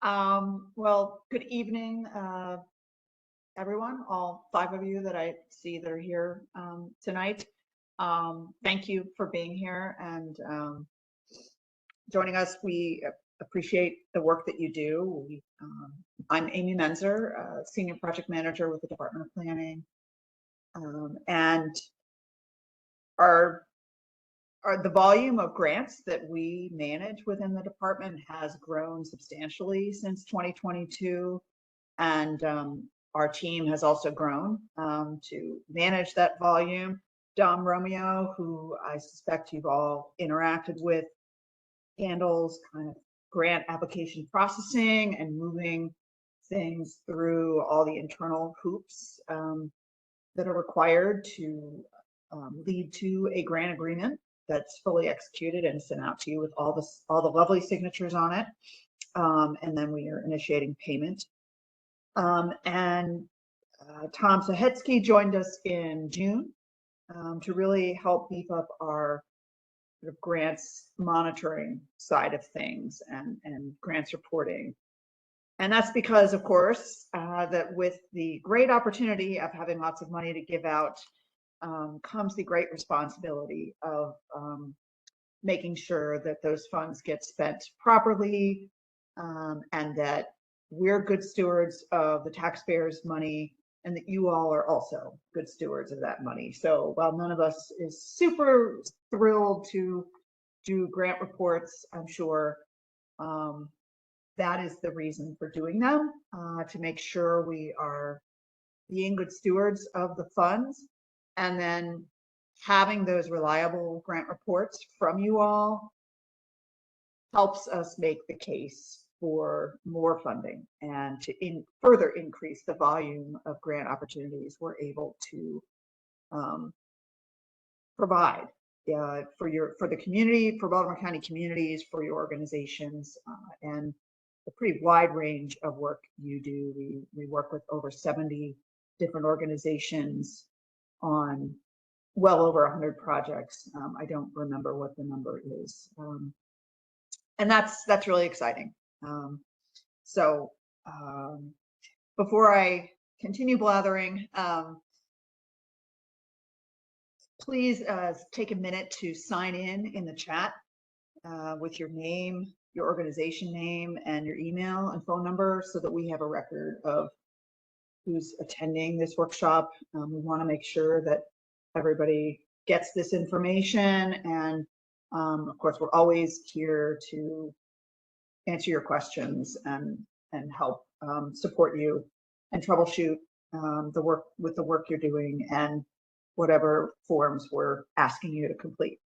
Well, good evening, everyone, all 5 of you that I see that are here tonight. Thank you for being here and joining us. We appreciate the work that you do. I'm Amy Menzer, Senior Project Manager with the Department of Planning. And the volume of grants that we manage within the department has grown substantially since 2022. And our team has also grown to manage that volume. Dom Romeo, who I suspect you've all interacted with, handles kind of grant application processing and moving things through all the internal hoops that are required to lead to a grant agreement that's fully executed and sent out to you with all the lovely signatures on it. And then we are initiating payment. Tom Sahetsky joined us in June to really help beef up our sort of grants monitoring side of things and grants reporting. And that's because, of course, that with the great opportunity of having lots of money to give out comes the great responsibility of making sure that those funds get spent properly and that we're good stewards of the taxpayers' money and that you all are also good stewards of that money. So while none of us is super thrilled to do grant reports, I'm sure that is the reason for doing them, to make sure we are being good stewards of the funds, and then having those reliable grant reports from you all helps us make the case for more funding and to further increase the volume of grant opportunities we're able to provide for the community, for Baltimore County communities, for your organizations, and a pretty wide range of work you do. We work with over 70 different organizations on well over 100 projects. I don't remember what the number is. And that's really exciting. Before I continue blathering, please take a minute to sign in the chat with your name, your organization name, and your email and phone number so that we have a record of who's attending this workshop. We want to make sure that everybody gets this information, and of course we're always here to answer your questions and help support you and troubleshoot the work you're doing and whatever forms we're asking you to complete.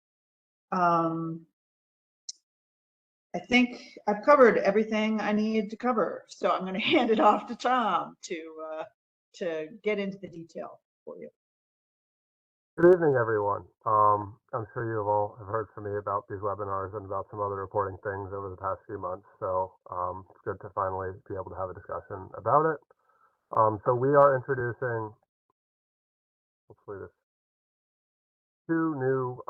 I think I've covered everything I need to cover, so I'm going to hand it off to Tom to get into the detail for you. Good evening, everyone. I'm sure you all have heard from me about these webinars and about some other reporting things over the past few months, so it's good to finally be able to have a discussion about it. So we are introducing, hopefully this, 2 new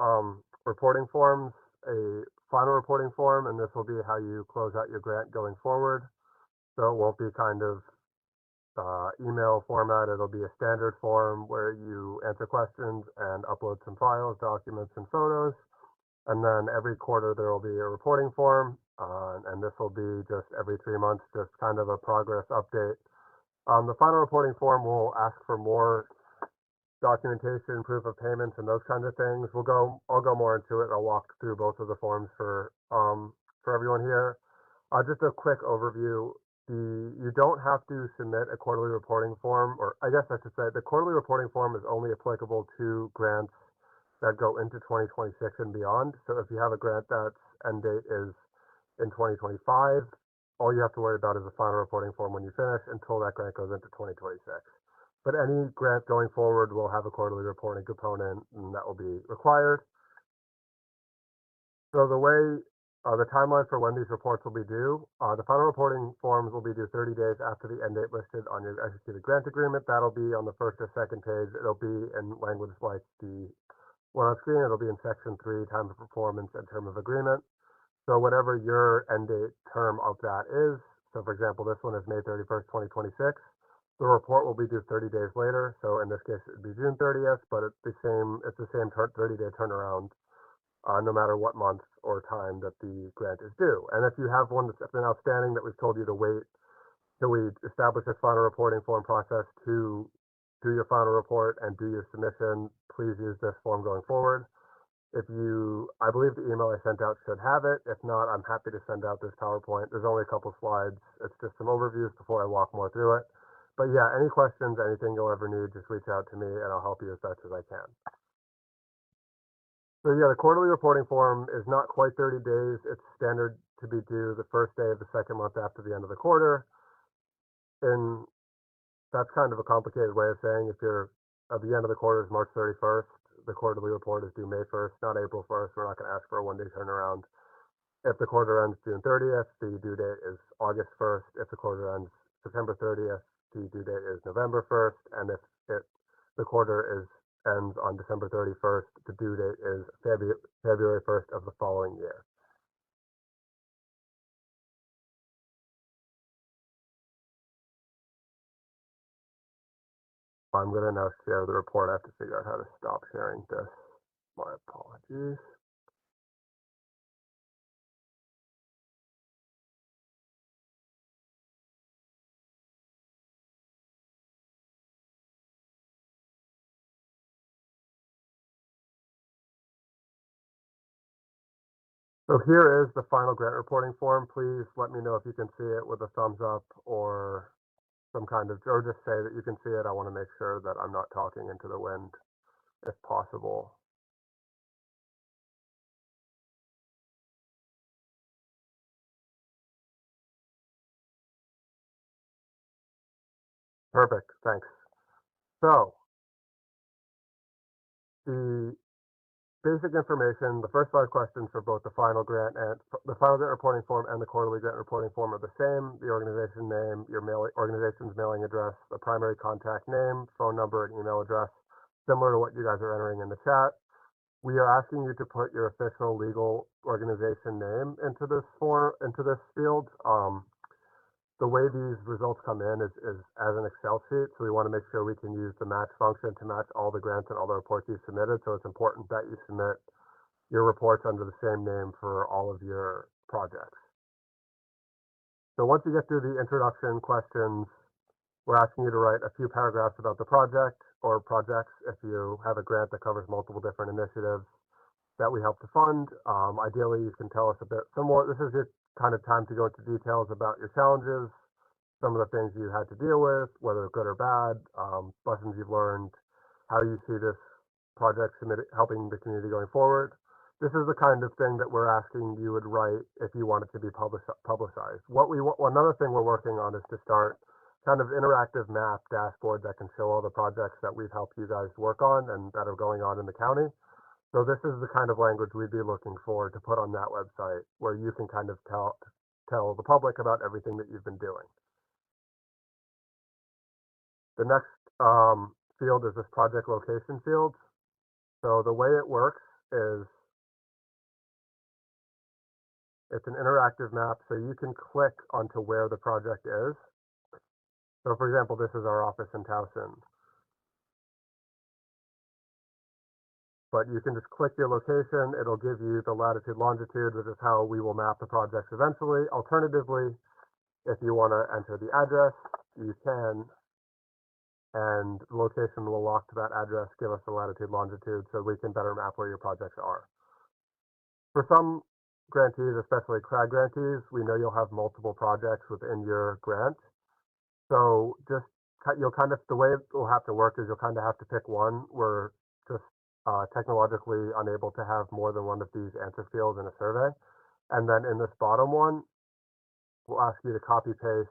reporting forms, a final reporting form, and this will be how you close out your grant going forward. So it won't be kind of email format. It'll be a standard form where you answer questions and upload some files, documents, and photos. And then every quarter there will be a reporting form, and this will be just every 3 months, just kind of a progress update. The final reporting form will ask for more documentation, proof of payments, and those kinds of things. I'll go more into it. I'll walk through both of the forms for everyone here. Just a quick overview. You don't have to submit a quarterly reporting form, or I guess I should say the quarterly reporting form is only applicable to grants that go into 2026 and beyond. So if you have a grant that's end date is in 2025, all you have to worry about is the final reporting form when you finish until that grant goes into 2026. But any grant going forward will have a quarterly reporting component, and that will be required. So the timeline for when these reports will be due, the final reporting forms will be due 30 days after the end date listed on your executed grant agreement. That'll be on the first or second page. It'll be in language like the one on screen. It'll be in section 3, time of performance and term of agreement. So whatever your end date term of that is, So for example, this one is May 31st, 2026. The report will be due 30 days later. So in this case, it would be June 30th, but it's the same 30-day turnaround, no matter what month or time that the grant is due. And if you have one that's been outstanding that we've told you to wait till we establish this final reporting form process to do your final report and do your submission, please use this form going forward. I believe the email I sent out should have it. If not, I'm happy to send out this PowerPoint. There's only a couple slides. It's just some overviews before I walk more through it. But yeah, any questions, anything you'll ever need, just reach out to me and I'll help you as best as I can. So yeah, the quarterly reporting form is not quite 30 days. It's standard to be due the first day of the second month after the end of the quarter. And that's kind of a complicated way of saying if you're at the end of the quarter is March 31st, the quarterly report is due May 1st, not April 1st. We're not going to ask for a one-day turnaround. If the quarter ends June 30th, the due date is August 1st. If the quarter ends September 30th, the due date is November 1st. And if the quarter ends on December 31st, the due date is February 1st of the following year. I'm going to now share the report. I have to figure out how to stop sharing this. My apologies. So here is the final grant reporting form. Please let me know if you can see it with a thumbs up or some kind of, or just say that you can see it. I want to make sure that I'm not talking into the wind if possible. Perfect, thanks. So the basic information, the first 5 questions for both the final grant reporting form and the quarterly grant reporting form are the same. The organization name, your organization's mailing address, the primary contact name, phone number, and email address, similar to what you guys are entering in the chat. We are asking you to put your official legal organization name into this field. The way these results come in is as an Excel sheet, so we want to make sure we can use the match function to match all the grants and all the reports you submitted. So it's important that you submit your reports under the same name for all of your projects. So once you get through the introduction questions, we're asking you to write a few paragraphs about the project or projects if you have a grant that covers multiple different initiatives that we help to fund. Ideally, you can tell us a bit some more. This is your kind of time to go into details about your challenges, some of the things you had to deal with, whether good or bad, lessons you've learned, how you see this project helping the community going forward. This is the kind of thing that we're asking you would write if you want it to be publicized. Another thing we're working on is to start kind of interactive map dashboard that can show all the projects that we've helped you guys work on and that are going on in the county. So this is the kind of language we'd be looking for to put on that website where you can kind of tell the public about everything that you've been doing. The next field is this project location field. So the way it works is it's an interactive map, so you can click onto where the project is. So for example, this is our office in Towson. But you can just click your location. It'll give you the latitude, longitude, which is how we will map the projects eventually. Alternatively, if you want to enter the address, you can, and the location will lock to that address, give us the latitude, longitude, so we can better map where your projects are. For some grantees, especially CRAG grantees, we know you'll have multiple projects within your grant. So the way it will have to work is you'll kind of have to pick one. We're just technologically unable to have more than one of these answer fields in a survey. And then in this bottom one, we'll ask you to copy paste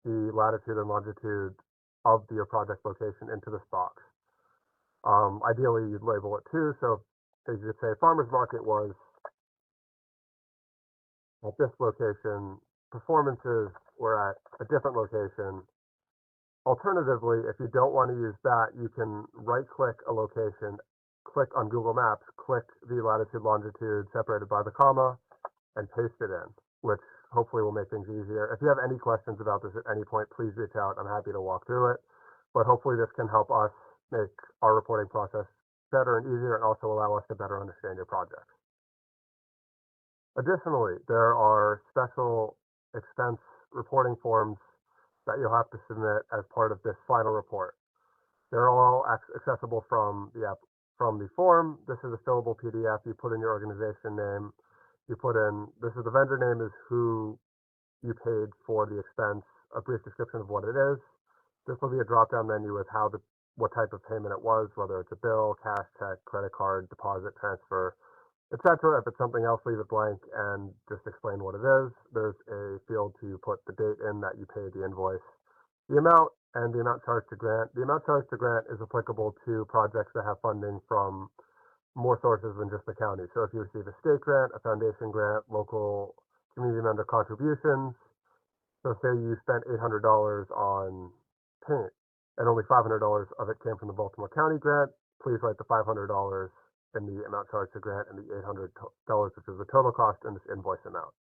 the latitude and longitude of your project location into this box. Ideally, you'd label it too. So as you could say, farmer's market was at this location, performances were at a different location. Alternatively, if you don't want to use that, you can right-click a location, click on Google Maps, click the latitude, longitude separated by the comma, and paste it in, which hopefully will make things easier. If you have any questions about this at any point, please reach out. I'm happy to walk through it. But hopefully this can help us make our reporting process better and easier, and also allow us to better understand your projects. Additionally, there are special expense reporting forms that you'll have to submit as part of this final report. They're all accessible from the form. This is a fillable PDF. You put in your organization name. You put in, this is the vendor name, is who you paid for the expense, a brief description of what it is. This will be a drop-down menu with what type of payment it was, whether it's a bill, cash, check, credit card, deposit, transfer, etc. If it's something else, leave it blank and just explain what it is. There's a field to put the date in that you paid the invoice, the amount, and the amount charged to grant. The amount charged to grant is applicable to projects that have funding from more sources than just the county. So if you receive a state grant, a foundation grant, local community member contributions, so say you spent $800 on paint and only $500 of it came from the Baltimore County grant, please write the $500 in the amount charged to grant and the $800, which is the total cost in this invoice amount.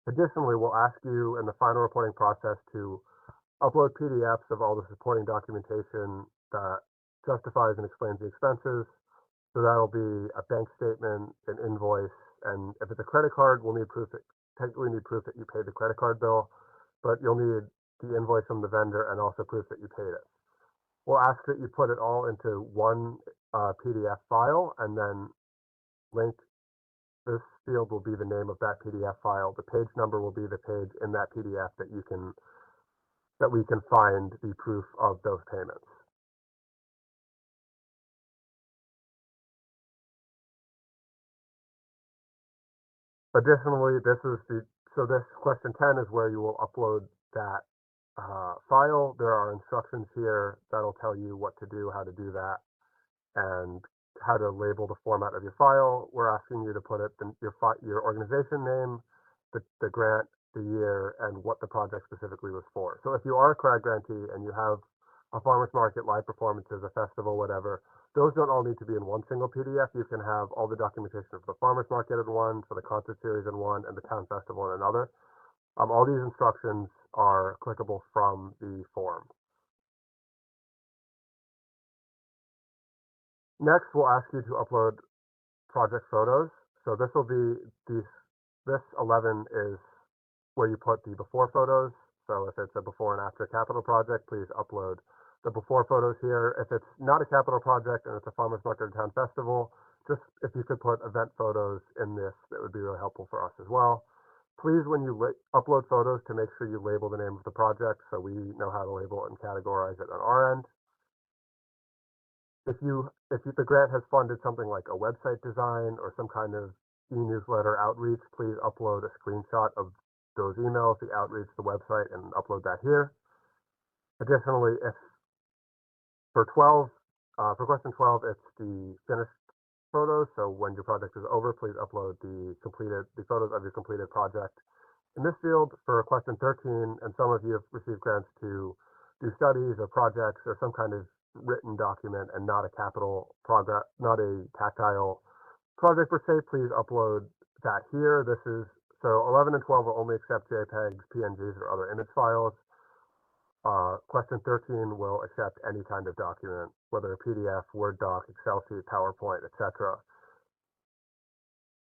Additionally, we'll ask you in the final reporting process to upload PDFs of all the supporting documentation that justifies and explains the expenses. So that'll be a bank statement, an invoice, and if it's a credit card, we'll need proof that you paid the credit card bill, but you'll need the invoice from the vendor and also proof that you paid it. We'll ask that you put it all into one PDF file, and then link. This field will be the name of that PDF file. The page number will be the page in that PDF that we can find the proof of those payments. Additionally, this question 10 is where you will upload that file. There are instructions here that'll tell you what to do, how to do that, and how to label the format of your file. We're asking you to put your organization name, the grant, the year, and what the project specifically was for. So if you are a CRAG grantee and you have a farmer's market, live performances, a festival, whatever, those don't all need to be in one single PDF. You can have all the documentation for the farmer's market in one, for the concert series in one, and the town festival in another. All these instructions are clickable from the form. Next, we'll ask you to upload project photos. So this will be this 11 is where you put the before photos. So if it's a before and after capital project, please upload the before photos here. If it's not a capital project and it's a farmer's market or town festival, just if you could put event photos in this, that would be really helpful for us as well. Please, when you upload photos, to make sure you label the name of the project so we know how to label it and categorize it on our end. If the grant has funded something like a website design or some kind of e-newsletter outreach, please upload a screenshot of those emails, the outreach, the website, and upload that here. Additionally, for question 12, it's the finished photos. So when your project is over, please upload the photos of your completed project. In this field, for question 13, and some of you have received grants to do studies or projects or some kind of written document and not a capital project, not a tactile project per se, please upload that here. So 11 and 12 will only accept JPEGs, PNGs, or other image files. Question 13 will accept any kind of document, whether a PDF, Word doc, Excel sheet, PowerPoint, etc.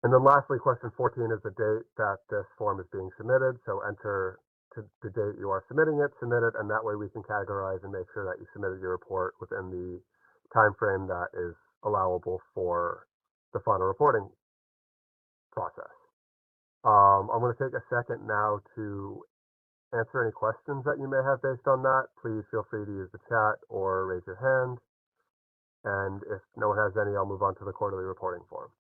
And then lastly, question 14 is the date that this form is being submitted. So enter the date you are submitting it, submit it, and that way we can categorize and make sure that you submitted your report within the time frame that is allowable for the final reporting process. I'm going to take a second now to answer any questions that you may have based on that. Please feel free to use the chat or raise your hand. And if no one has any, I'll move on to the quarterly reporting form.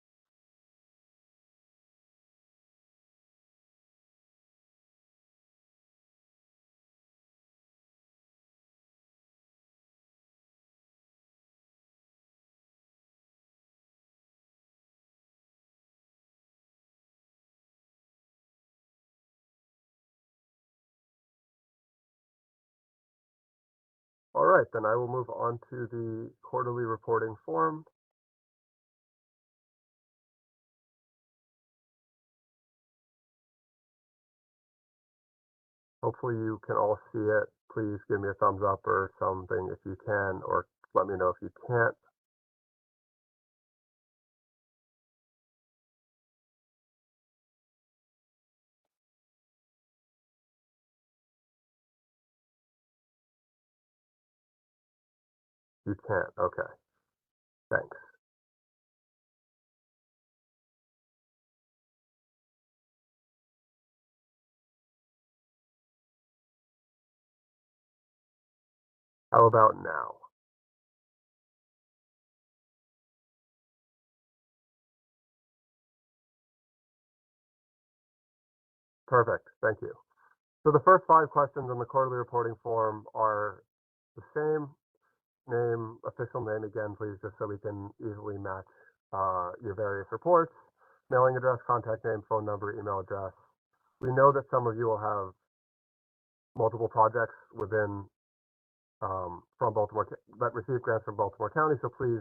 All right, then I will move on to the quarterly reporting form. Hopefully you can all see it. Please give me a thumbs up or something if you can, or let me know if you can't. You can't. Okay. Thanks. How about now? Perfect. Thank you. So the first 5 questions on the quarterly reporting form are the same name, official name again, please, just so we can easily match your various reports, mailing address, contact name, phone number, email address. We know that some of you will have multiple projects within from Baltimore that receive grants from Baltimore County. So please,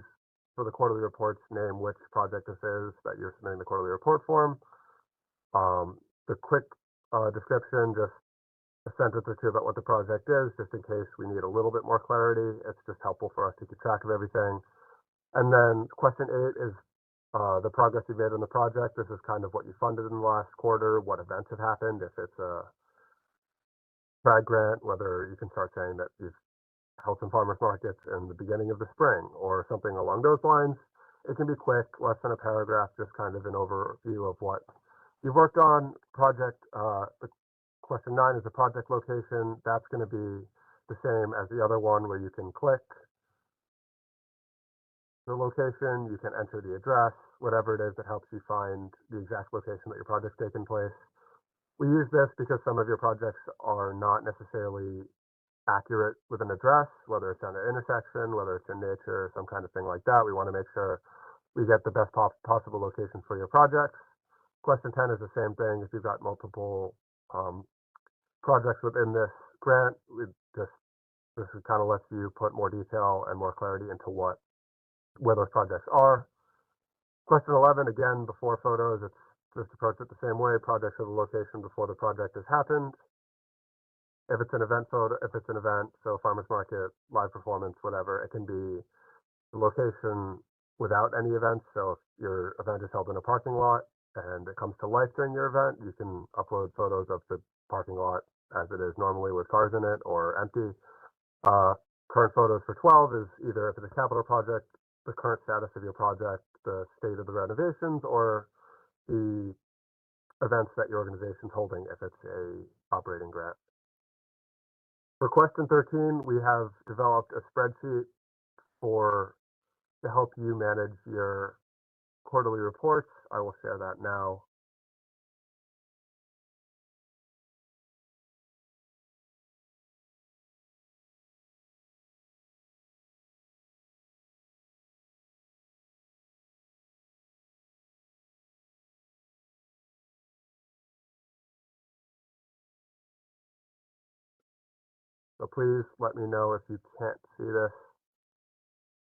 for the quarterly reports, name which project this is that you're submitting the quarterly report form. The quick description, just a sentence or two about what the project is, just in case we need a little bit more clarity. It's just helpful for us to keep track of everything. And then question 8 is the progress you made on the project. This is kind of what you funded in the last quarter, what events have happened. If it's a PRAG grant, whether you can start saying that you've held some farmers markets in the beginning of the spring or something along those lines. It can be quick, less than a paragraph, just kind of an overview of what you've worked on. Project, question 9 is the project location. That's going to be the same as the other one, where you can click the location, you can enter the address, whatever it is that helps you find the exact location that your project's taken place. We use this because some of your projects are not necessarily accurate with an address, whether it's on an intersection, whether it's in nature, some kind of thing like that. We want to make sure we get the best possible location for your projects. Question 10 is the same thing. If you've got multiple projects within this grant, this kind of lets you put more detail and more clarity into where those projects are. Question 11, again, before photos, it's just approach it the same way. Projects are the location before the project has happened. If it's an event photo, if it's an event, so farmers market, live performance, whatever, it can be the location without any events. So if your event is held in a parking lot and it comes to life during your event, you can upload photos of the parking lot as it is normally with cars in it or empty. Current photos for 12 is either if it's a capital project, the current status of your project, the state of the renovations, or the events that your organization's holding if it's a operating grant. For question 13, we have developed a spreadsheet to help you manage your quarterly reports. I will share that now. So please let me know if you can't see this.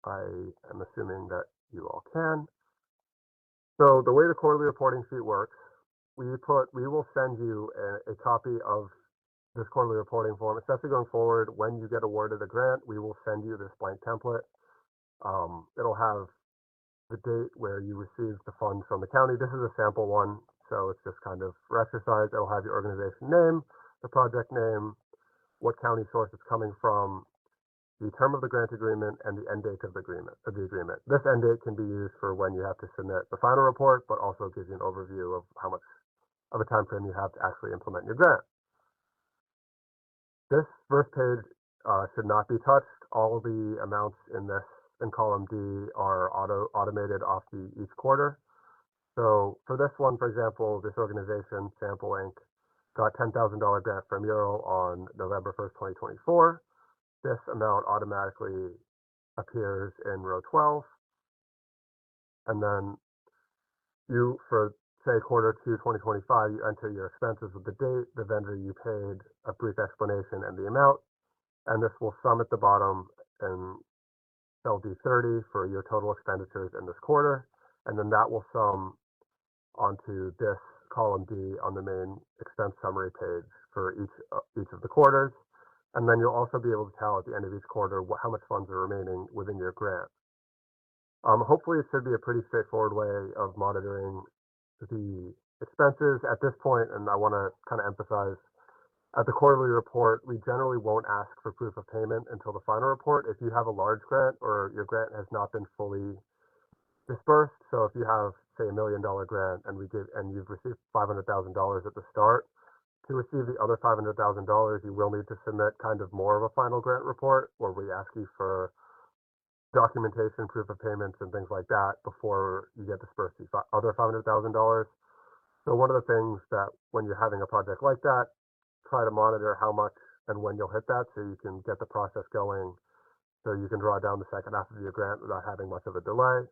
I am assuming that you all can. So the way the quarterly reporting sheet works, we will send you a copy of this quarterly reporting form, especially going forward. When you get awarded a grant, we will send you this blank template. It'll have the date where you received the funds from the county. This is a sample one, so it's just kind of for exercise. It'll have your organization name, the project name, what county source it's coming from, the term of the grant agreement, and the end date of the agreement. This end date can be used for when you have to submit the final report, but also gives you an overview of how much of a time frame you have to actually implement your grant. This first page should not be touched. All of the amounts in column D are automated off each quarter. So for this one, for example, this organization, Sample Inc., got $10,000 grant for a mural on November 1st, 2024. This amount automatically appears in row 12. And then you, for say quarter 2, 2025, you enter your expenses with the date, the vendor you paid, a brief explanation, and the amount. And this will sum at the bottom in cell D30 for your total expenditures in this quarter. And then that will sum onto this column D on the main expense summary page for each of the quarters. And then you'll also be able to tell at the end of each quarter how much funds are remaining within your grant. Hopefully it should be a pretty straightforward way of monitoring the expenses at this point. And I want to kind of emphasize at the quarterly report, we generally won't ask for proof of payment until the final report. If you have a large grant or your grant has not been fully dispersed, so if you have, say, $1 million grant and you've received $500,000 at the start, to receive the other $500,000, you will need to submit kind of more of a final grant report where we ask you for documentation, proof of payments, and things like that before you get dispersed the other $500,000. So one of the things that when you're having a project like that, try to monitor how much and when you'll hit that so you can get the process going so you can draw down the second half of your grant without having much of a delay.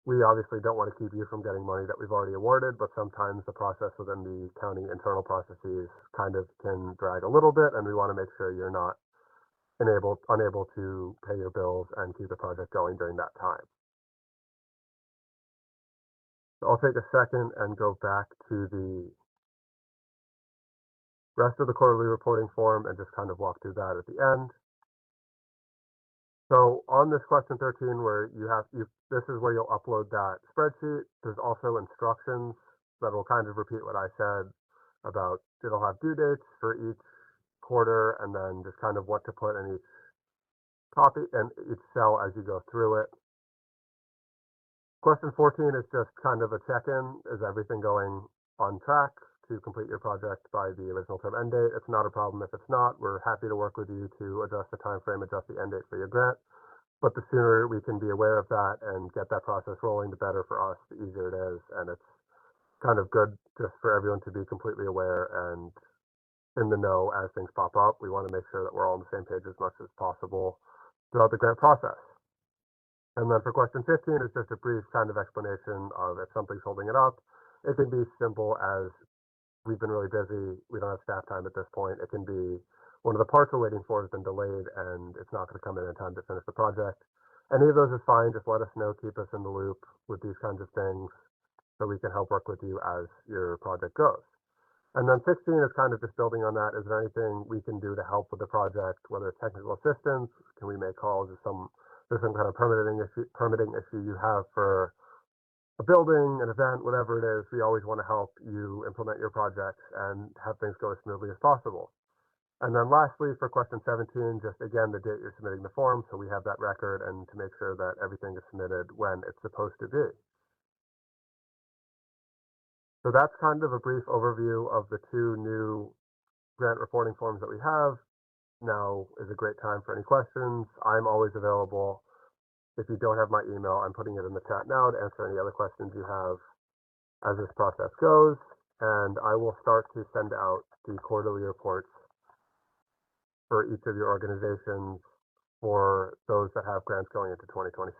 We obviously don't want to keep you from getting money that we've already awarded, but sometimes the process within the county internal processes kind of can drag a little bit, and we want to make sure you're not unable to pay your bills and keep the project going during that time. So I'll take a second and go back to the rest of the quarterly reporting form and just kind of walk through that at the end. So on this question 13, where this is where you'll upload that spreadsheet. There's also instructions that will kind of repeat what I said about it'll have due dates for each quarter and then just kind of what to put in each copy and each cell as you go through it. Question 14 is just kind of a check-in. Is everything going on track to complete your project by the original term end date? It's not a problem if it's not. We're happy to work with you to adjust the time frame, adjust the end date for your grant. But the sooner we can be aware of that and get that process rolling, the better for us, the easier it is. And it's kind of good just for everyone to be completely aware and in the know as things pop up. We want to make sure that we're all on the same page as much as possible throughout the grant process. And then for question 15, it's just a brief kind of explanation of if something's holding it up. It can be simple as we've been really busy, we don't have staff time at this point. It can be one of the parts we're waiting for has been delayed and it's not going to come in time to finish the project. Any of those is fine. Just let us know, keep us in the loop with these kinds of things so we can help work with you as your project goes. And then 16 is kind of just building on that. Is there anything we can do to help with the project, whether it's technical assistance? Can we make calls? There's some kind of permitting issue you have for a building, an event, whatever it is. We always want to help you implement your projects and have things go as smoothly as possible. And then lastly, for question 17, just again, the date you're submitting the form, so we have that record and to make sure that everything is submitted when it's supposed to be. So that's kind of a brief overview of the two new grant reporting forms that we have. Now is a great time for any questions. I'm always available. If you don't have my email, I'm putting it in the chat now to answer any other questions you have as this process goes. And I will start to send out the quarterly reports for each of your organizations for those that have grants going into 2026.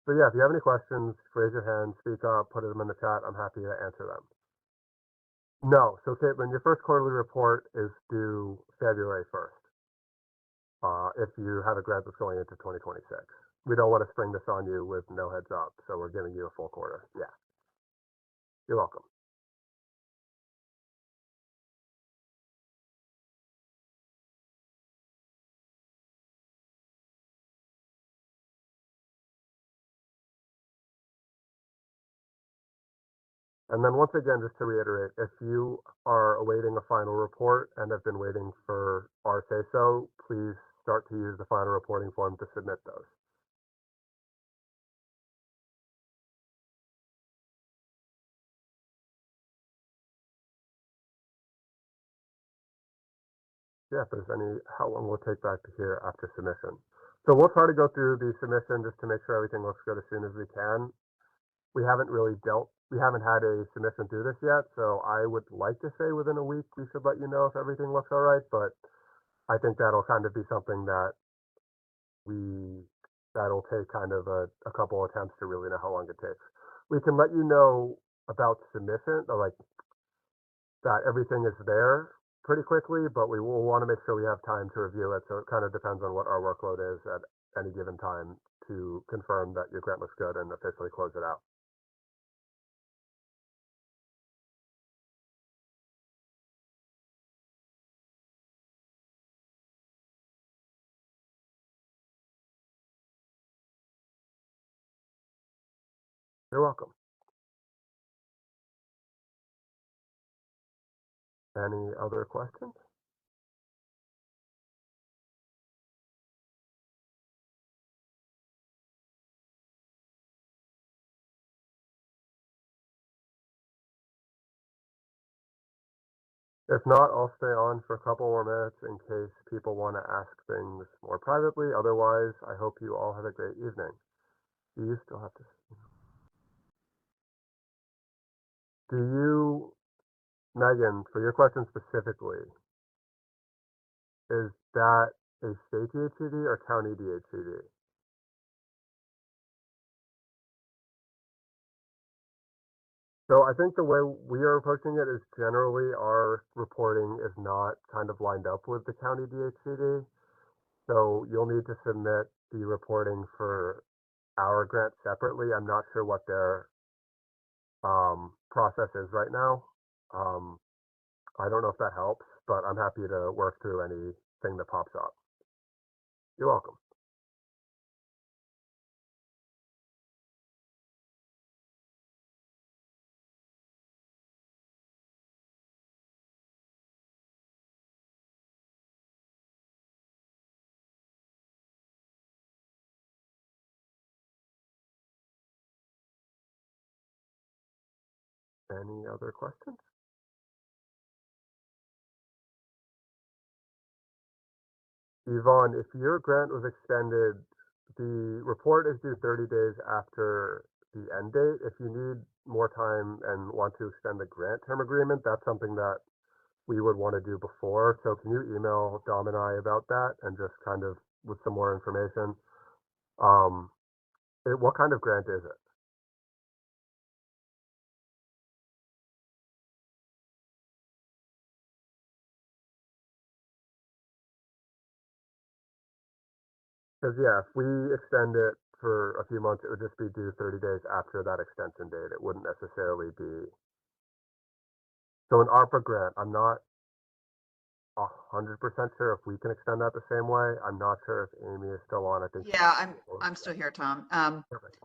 So yeah, if you have any questions, raise your hand, speak up, put them in the chat. I'm happy to answer them. No, so Caitlin, your first quarterly report is due February 1st. If you have a grant that's going into 2026. We don't want to spring this on you with no heads up, so we're giving you a full quarter. Yeah. You're welcome. And then once again, just to reiterate, if you are awaiting a final report and have been waiting for our say-so, please start to use the final reporting form to submit those. Yeah, if there's any, how long will it take back to hear after submission? So we'll try to go through the submission just to make sure everything looks good as soon as we can. We haven't had a submission through this yet, so I would like to say within a week we should let you know if everything looks all right, but I think that'll kind of be something that that'll take kind of a couple attempts to really know how long it takes. We can let you know about submission, or like that everything is there pretty quickly, but we will want to make sure we have time to review it. So it kind of depends on what our workload is at any given time to confirm that your grant looks good and officially close it out. You're welcome. Any other questions? If not, I'll stay on for a couple more minutes in case people want to ask things more privately. Otherwise, I hope you all have a great evening. Do you still have to? Do you, Megan, for your question specifically, is that a state DHCD or county DHCD? So I think the way we are approaching it is generally our reporting is not kind of lined up with the county DHCD. So you'll need to submit the reporting for our grant separately. I'm not sure what their process is right now. Um, I don't know if that helps, but I'm happy to work through anything that pops up. You're welcome. Any other questions? Yvonne, if your grant was extended, the report is due 30 days after the end date. If you need more time and want to extend the grant term agreement, that's something that we would want to do before. So can you email Dom and I about that and just kind of with some more information? Um, what kind of grant is it? Because yeah, if we extend it for a few months, it would just be due 30 days after that extension date. It wouldn't necessarily be. So an ARPA grant, I'm not 100% sure if we can extend that the same way. I'm not sure if Amy is still on. I think. Yeah, I'm still here, Tom. Perfect.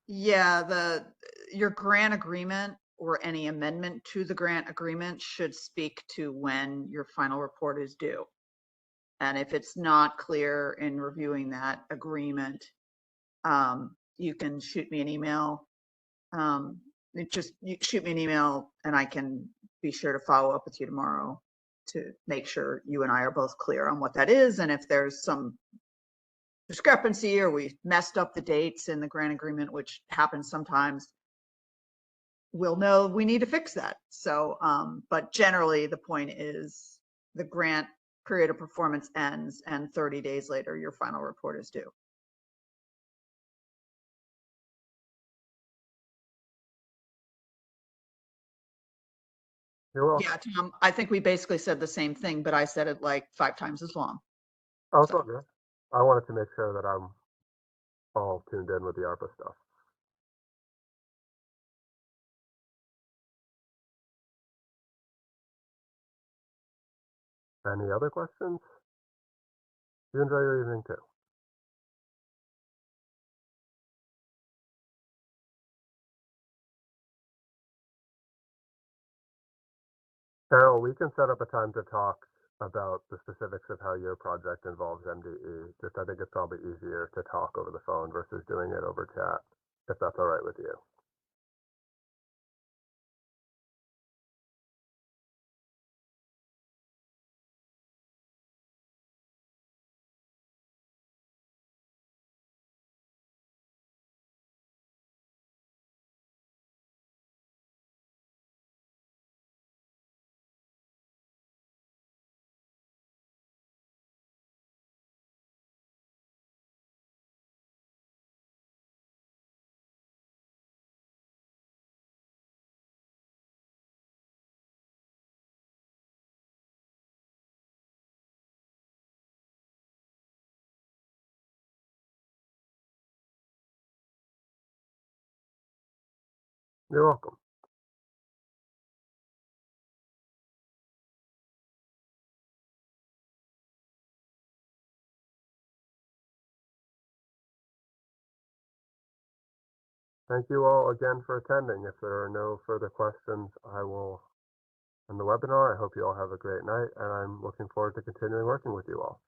Yeah, your grant agreement or any amendment to the grant agreement should speak to when your final report is due. And if it's not clear in reviewing that agreement, you can shoot me an email. You shoot me an email and I can be sure to follow up with you tomorrow to make sure you and I are both clear on what that is. And if there's some discrepancy or we messed up the dates in the grant agreement, which happens sometimes, we'll know we need to fix that. So, but generally the point is the grant period of performance ends and 30 days later, your final report is due. You're welcome. Yeah, Tom, I think we basically said the same thing, but I said it like 5 times as long. Oh, it's all good. I wanted to make sure that I'm all tuned in with the ARPA stuff. Any other questions? You enjoy your evening too. Carol, we can set up a time to talk about the specifics of how your project involves MDE. Just I think it's probably easier to talk over the phone versus doing it over chat, if that's all right with you. You're welcome. Thank you all again for attending. If there are no further questions, I will end the webinar. I hope you all have a great night, and I'm looking forward to continuing working with you all.